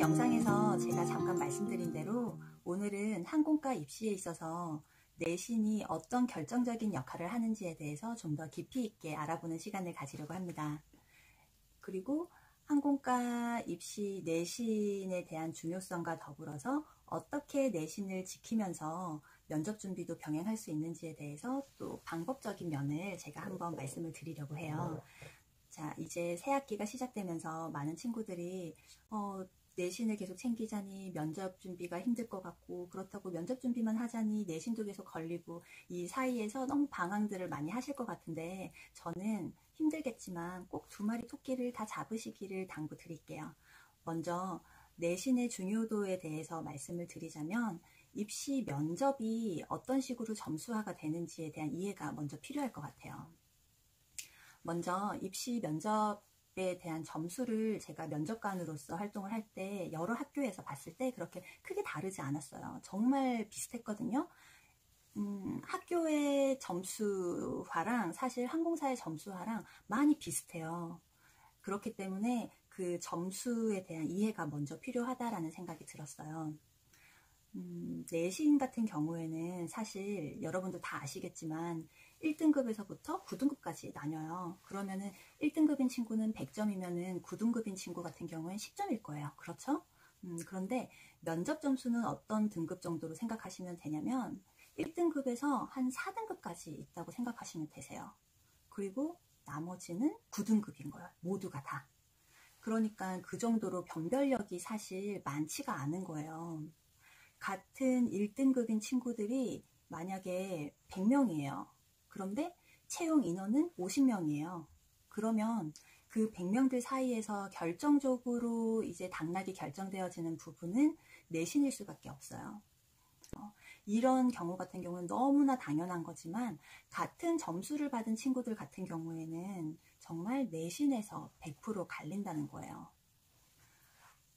영상에서 제가 잠깐 말씀드린 대로 오늘은 항공과 입시에 있어서 내신이 어떤 결정적인 역할을 하는지에 대해서 좀 더 깊이 있게 알아보는 시간을 가지려고 합니다. 그리고 항공과 입시 내신에 대한 중요성과 더불어서 어떻게 내신을 지키면서 면접 준비도 병행할 수 있는지에 대해서 또 방법적인 면을 제가 한번 말씀을 드리려고 해요. 자, 이제 새 학기가 시작되면서 많은 친구들이 내신을 계속 챙기자니 면접 준비가 힘들 것 같고, 그렇다고 면접 준비만 하자니 내신도 계속 걸리고, 이 사이에서 너무 방황들을 많이 하실 것 같은데, 저는 힘들겠지만 꼭 두 마리 토끼를 다 잡으시기를 당부드릴게요. 먼저 내신의 중요도에 대해서 말씀을 드리자면, 입시 면접이 어떤 식으로 점수화가 되는지에 대한 이해가 먼저 필요할 것 같아요. 먼저 입시 면접에 대한 점수를 제가 면접관으로서 활동을 할 때 여러 학교에서 봤을 때 그렇게 크게 다르지 않았어요. 정말 비슷했거든요. 학교의 점수화랑 사실 항공사의 점수화랑 많이 비슷해요. 그렇기 때문에 그 점수에 대한 이해가 먼저 필요하다라는 생각이 들었어요. 내신 같은 경우에는 사실 여러분도 다 아시겠지만 1등급에서부터 9등급까지 나뉘어요. 그러면은 1등급인 친구는 100점이면은 9등급인 친구 같은 경우엔 10점일 거예요. 그렇죠? 그런데 면접 점수는 어떤 등급 정도로 생각하시면 되냐면 1등급에서 한 4등급까지 있다고 생각하시면 되세요. 그리고 나머지는 9등급인 거예요. 모두가 다. 그러니까 그 정도로 변별력이 사실 많지가 않은 거예요. 같은 1등급인 친구들이 만약에 100명이에요. 그런데 채용 인원은 50명이에요. 그러면 그 100명들 사이에서 결정적으로 이제 당락이 결정되어지는 부분은 내신일 수밖에 없어요. 이런 경우 같은 경우는 너무나 당연한 거지만 같은 점수를 받은 친구들 같은 경우에는 정말 내신에서 100% 갈린다는 거예요.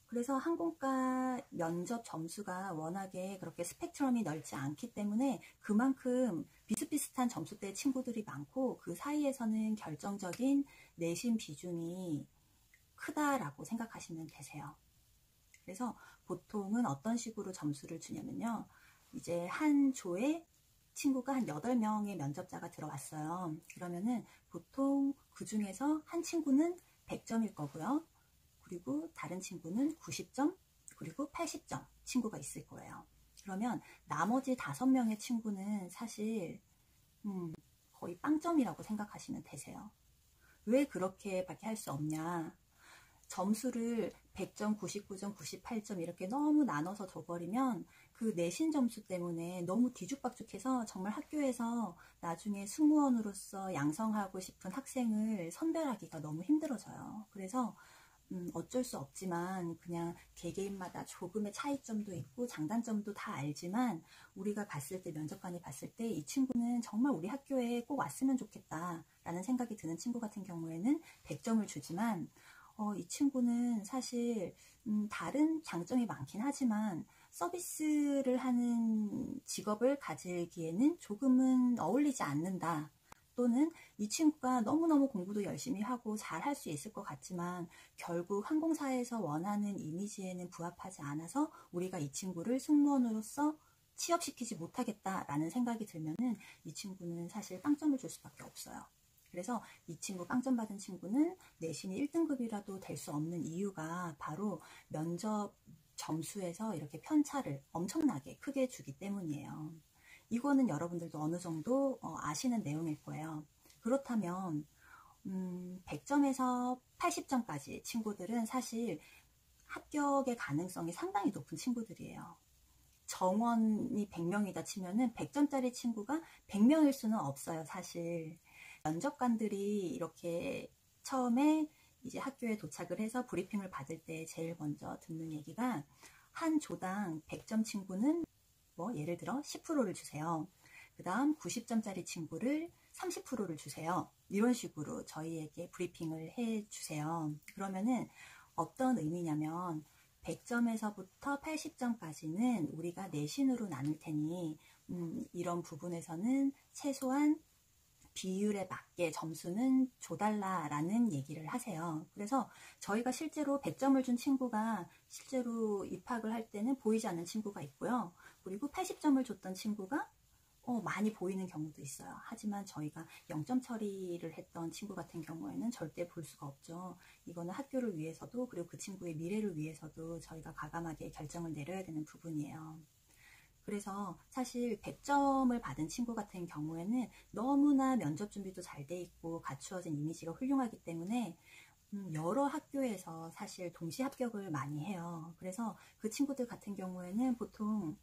그래서 항공과 면접 점수가 워낙에 그렇게 스펙트럼이 넓지 않기 때문에 그만큼 비슷비슷한 점수대의 친구들이 많고 그 사이에서는 결정적인 내신 비중이 크다라고 생각하시면 되세요. 그래서 보통은 어떤 식으로 점수를 주냐면요. 이제 한 조에 친구가 한 8명의 면접자가 들어왔어요. 그러면은 보통 그 중에서 한 친구는 100점일 거고요. 그리고 다른 친구는 90점, 그리고 80점 친구가 있을 거예요. 그러면 나머지 5명의 친구는 사실 거의 빵점이라고 생각하시면 되세요. 왜 그렇게밖에 할 수 없냐? 점수를 100점, 99점, 98점 이렇게 너무 나눠서 줘버리면 그 내신 점수 때문에 너무 뒤죽박죽해서 정말 학교에서 나중에 승무원으로서 양성하고 싶은 학생을 선별하기가 너무 힘들어져요. 그래서 어쩔 수 없지만 그냥 개개인마다 조금의 차이점도 있고 장단점도 다 알지만 우리가 봤을 때 면접관이 봤을 때 이 친구는 정말 우리 학교에 꼭 왔으면 좋겠다 라는 생각이 드는 친구 같은 경우에는 100점을 주지만 이 친구는 사실 다른 장점이 많긴 하지만 서비스를 하는 직업을 가지기에는 조금은 어울리지 않는다. 또는 이 친구가 너무너무 공부도 열심히 하고 잘 할 수 있을 것 같지만 결국 항공사에서 원하는 이미지에는 부합하지 않아서 우리가 이 친구를 승무원으로서 취업시키지 못하겠다라는 생각이 들면은 이 친구는 사실 빵점을 줄 수밖에 없어요. 그래서 이 친구 빵점 받은 친구는 내신이 1등급이라도 될 수 없는 이유가 바로 면접 점수에서 이렇게 편차를 엄청나게 크게 주기 때문이에요. 이거는 여러분들도 어느 정도 아시는 내용일 거예요. 그렇다면 100점에서 80점까지 친구들은 사실 합격의 가능성이 상당히 높은 친구들이에요. 정원이 100명이다 치면은 100점짜리 친구가 100명일 수는 없어요, 사실. 면접관들이 이렇게 처음에 이제 학교에 도착을 해서 브리핑을 받을 때 제일 먼저 듣는 얘기가 한 조당 100점 친구는 뭐 예를 들어 10%를 주세요. 그 다음 90점짜리 친구를 30%를 주세요. 이런 식으로 저희에게 브리핑을 해주세요. 그러면은 어떤 의미냐면 100점에서부터 80점까지는 우리가 내신으로 나눌 테니 이런 부분에서는 최소한 비율에 맞게 점수는 줘달라라는 얘기를 하세요. 그래서 저희가 실제로 100점을 준 친구가 실제로 입학을 할 때는 보이지 않는 친구가 있고요. 그리고 80점을 줬던 친구가 많이 보이는 경우도 있어요. 하지만 저희가 0점 처리를 했던 친구 같은 경우에는 절대 볼 수가 없죠. 이거는 학교를 위해서도 그리고 그 친구의 미래를 위해서도 저희가 과감하게 결정을 내려야 되는 부분이에요. 그래서 사실 100점을 받은 친구 같은 경우에는 너무나 면접 준비도 잘 돼 있고 갖추어진 이미지가 훌륭하기 때문에 여러 학교에서 사실 동시 합격을 많이 해요. 그래서 그 친구들 같은 경우에는 보통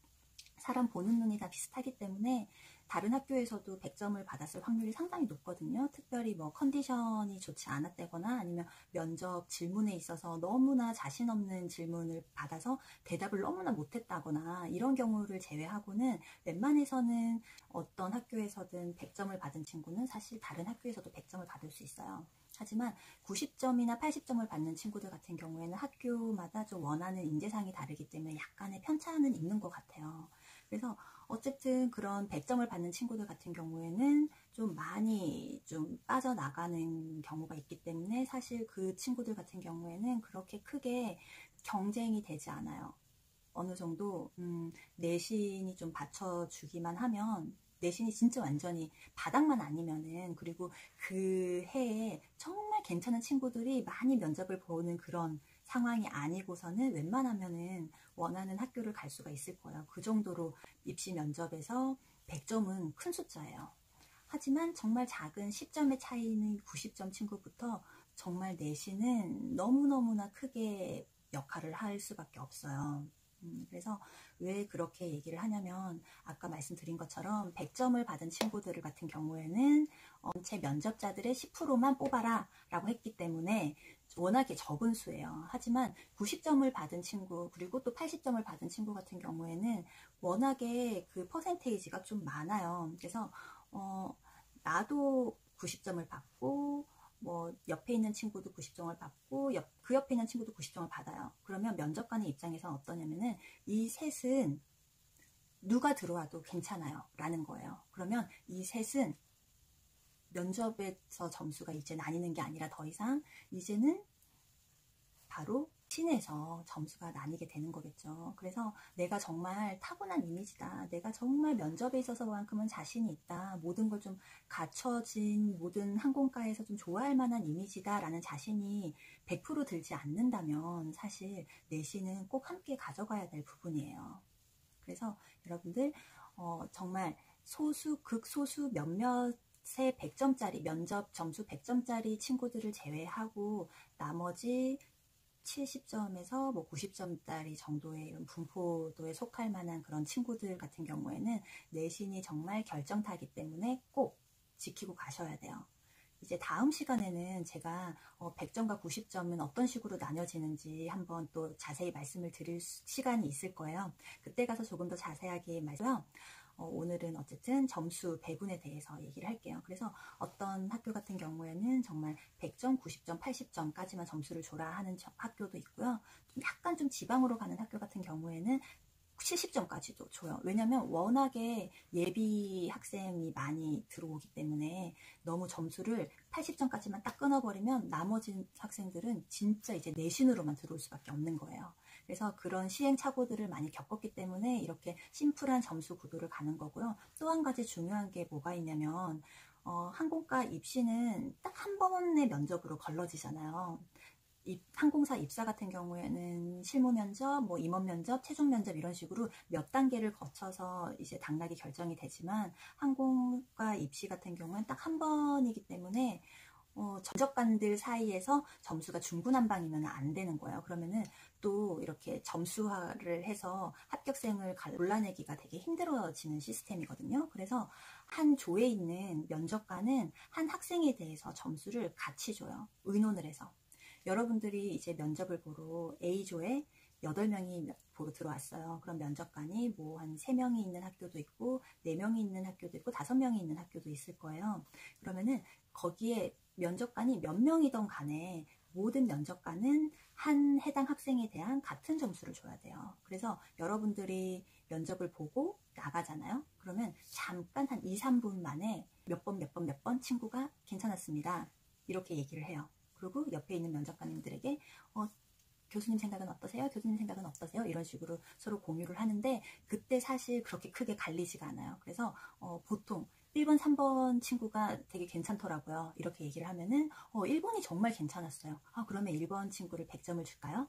사람 보는 눈이 다 비슷하기 때문에 다른 학교에서도 100점을 받았을 확률이 상당히 높거든요. 특별히 뭐 컨디션이 좋지 않았다거나 아니면 면접 질문에 있어서 너무나 자신 없는 질문을 받아서 대답을 너무나 못했다거나 이런 경우를 제외하고는 웬만해서는 어떤 학교에서든 100점을 받은 친구는 사실 다른 학교에서도 100점을 받을 수 있어요. 하지만 90점이나 80점을 받는 친구들 같은 경우에는 학교마다 좀 원하는 인재상이 다르기 때문에 약간의 편차는 있는 것 같아요. 그래서 어쨌든 그런 100점을 받는 친구들 같은 경우에는 좀 많이 좀 빠져나가는 경우가 있기 때문에 사실 그 친구들 같은 경우에는 그렇게 크게 경쟁이 되지 않아요. 어느 정도 내신이 좀 받쳐주기만 하면 내신이 진짜 완전히 바닥만 아니면은 그리고 그 해에 정말 괜찮은 친구들이 많이 면접을 보는 그런 상황이 아니고서는 웬만하면은 원하는 학교를 갈 수가 있을 거예요. 그 정도로 입시 면접에서 100점은 큰 숫자예요. 하지만 정말 작은 10점의 차이는 90점 친구부터 정말 내신은 너무너무나 크게 역할을 할 수밖에 없어요. 그래서 왜 그렇게 얘기를 하냐면 아까 말씀드린 것처럼 100점을 받은 친구들 같은 경우에는 전체 면접자들의 10%만 뽑아라 라고 했기 때문에 워낙에 적은 수예요. 하지만 90점을 받은 친구 그리고 또 80점을 받은 친구 같은 경우에는 워낙에 그 퍼센테이지가 좀 많아요. 그래서 나도 90점을 받고 뭐 옆에 있는 친구도 90점을 받고 그 옆에 있는 친구도 90점을 받아요. 그러면 면접관의 입장에서는 어떠냐면은 이 셋은 누가 들어와도 괜찮아요 라는 거예요. 그러면 이 셋은 면접에서 점수가 이제 나뉘는 게 아니라 더 이상 이제는 바로 신에서 점수가 나뉘게 되는 거겠죠. 그래서 내가 정말 타고난 이미지다. 내가 정말 면접에 있어서만큼은 자신이 있다. 모든 걸 좀 갖춰진 모든 항공과에서 좀 좋아할 만한 이미지다 라는 자신이 100% 들지 않는다면 사실 내신은 꼭 함께 가져가야 될 부분이에요. 그래서 여러분들 정말 소수 극소수 몇몇의 100점짜리 면접 점수 100점짜리 친구들을 제외하고 나머지 70점에서 뭐 90점짜리 정도의 이런 분포도에 속할 만한 그런 친구들 같은 경우에는 내신이 정말 결정타기 때문에 꼭 지키고 가셔야 돼요. 이제 다음 시간에는 제가 100점과 90점은 어떤 식으로 나뉘어지는지 한번 또 자세히 말씀을 드릴 시간이 있을 거예요. 그때 가서 조금 더 자세하게 말씀드려요. 오늘은 어쨌든 점수 배분에 대해서 얘기를 할게요. 그래서 어떤 학교 같은 경우에는 정말 100점, 90점, 80점까지만 점수를 줘라 하는 학교도 있고요. 약간 좀 지방으로 가는 학교 같은 경우에는 70점까지도 줘요. 왜냐면 워낙에 예비 학생이 많이 들어오기 때문에 너무 점수를 80점까지만 딱 끊어버리면 나머지 학생들은 진짜 이제 내신으로만 들어올 수밖에 없는 거예요. 그래서 그런 시행착오들을 많이 겪었기 때문에 이렇게 심플한 점수 구도를 가는 거고요. 또 한 가지 중요한 게 뭐가 있냐면 항공과 입시는 딱 한 번의 면접으로 걸러지잖아요. 항공사 입사 같은 경우에는 실무 면접, 뭐 임원 면접, 최종 면접 이런 식으로 몇 단계를 거쳐서 이제 당락이 결정이 되지만 항공과 입시 같은 경우는 딱 한 번이기 때문에 전적관들 사이에서 점수가 중구난방이면 안 되는 거예요. 그러면은 또 이렇게 점수화를 해서 합격생을 골라내기가 되게 힘들어지는 시스템이거든요. 그래서 한 조에 있는 면접관은 한 학생에 대해서 점수를 같이 줘요. 의논을 해서. 여러분들이 이제 면접을 보러 A조에 8명이 보러 들어왔어요. 그럼 면접관이 뭐 한 3명이 있는 학교도 있고 4명이 있는 학교도 있고 5명이 있는 학교도 있을 거예요. 그러면은 거기에 면접관이 몇 명이든 간에 모든 면접관은 한 해당 학생에 대한 같은 점수를 줘야 돼요. 그래서 여러분들이 면접을 보고 나가잖아요. 그러면 잠깐 한 2, 3분 만에 몇 번 친구가 괜찮았습니다. 이렇게 얘기를 해요. 그리고 옆에 있는 면접관님들에게 교수님 생각은 어떠세요? 교수님 생각은 어떠세요? 이런 식으로 서로 공유를 하는데 그때 사실 그렇게 크게 갈리지가 않아요. 그래서 보통 1번, 3번 친구가 되게 괜찮더라고요. 이렇게 얘기를 하면은 1번이 정말 괜찮았어요. 그러면 1번 친구를 100점을 줄까요?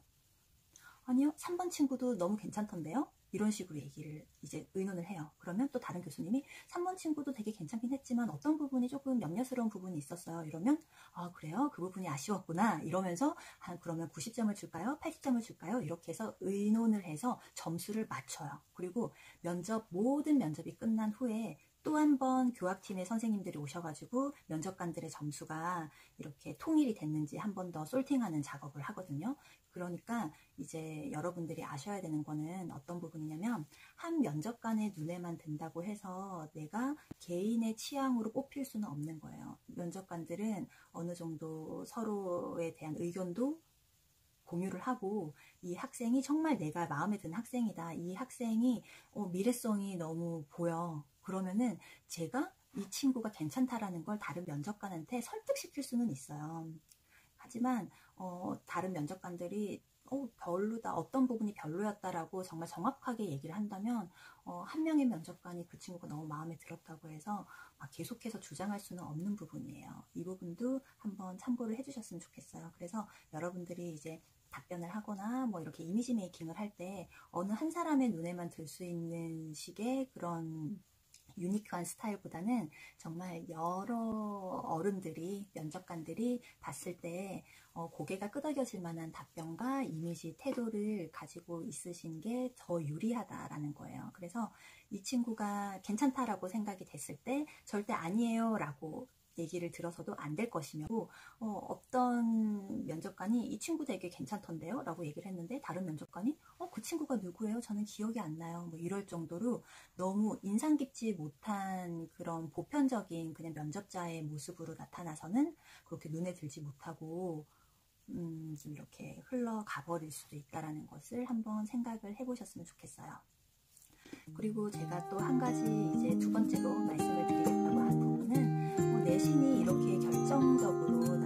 아니요, 3번 친구도 너무 괜찮던데요? 이런 식으로 얘기를 이제 의논을 해요. 그러면 또 다른 교수님이 3번 친구도 되게 괜찮긴 했지만 어떤 부분이 조금 염려스러운 부분이 있었어요. 이러면 그래요? 그 부분이 아쉬웠구나. 이러면서 그러면 90점을 줄까요? 80점을 줄까요? 이렇게 해서 의논을 해서 점수를 맞춰요. 그리고 모든 면접이 끝난 후에 또 한 번 교학팀의 선생님들이 오셔가지고 면접관들의 점수가 이렇게 통일이 됐는지 한 번 더 솔팅하는 작업을 하거든요. 그러니까 이제 여러분들이 아셔야 되는 거는 어떤 부분이냐면 한 면접관의 눈에만 든다고 해서 내가 개인의 취향으로 뽑힐 수는 없는 거예요. 면접관들은 어느 정도 서로에 대한 의견도 공유를 하고 이 학생이 정말 내가 마음에 드는 학생이다. 이 학생이 미래성이 너무 보여. 그러면은 제가 이 친구가 괜찮다라는 걸 다른 면접관한테 설득시킬 수는 있어요. 하지만 다른 면접관들이 별로다, 어떤 부분이 별로였다라고 정말 정확하게 얘기를 한다면 한 명의 면접관이 그 친구가 너무 마음에 들었다고 해서 계속해서 주장할 수는 없는 부분이에요. 이 부분도 한번 참고를 해주셨으면 좋겠어요. 그래서 여러분들이 이제 답변을 하거나 뭐 이렇게 이미지 메이킹을 할 때 어느 한 사람의 눈에만 들 수 있는 식의 그런 유니크한 스타일보다는 정말 여러 어른들이, 면접관들이 봤을 때 고개가 끄덕여질 만한 답변과 이미지, 태도를 가지고 있으신 게 더 유리하다라는 거예요. 그래서 이 친구가 괜찮다라고 생각이 됐을 때 절대 아니에요 라고 얘기를 들어서도 안 될 것이며 어떤 면접관이 이 친구 되게 괜찮던데요? 라고 얘기를 했는데 다른 면접관이 그 친구가 누구예요? 저는 기억이 안 나요. 뭐 이럴 정도로 너무 인상 깊지 못한 그런 보편적인 그냥 면접자의 모습으로 나타나서는 그렇게 눈에 들지 못하고 좀 이렇게 흘러가 버릴 수도 있다는 것을 한번 생각을 해보셨으면 좋겠어요. 그리고 제가 또 한 가지 이제 두 번째로 말씀을 드리겠다고 한 부분은 내신이 이렇게 결정적으로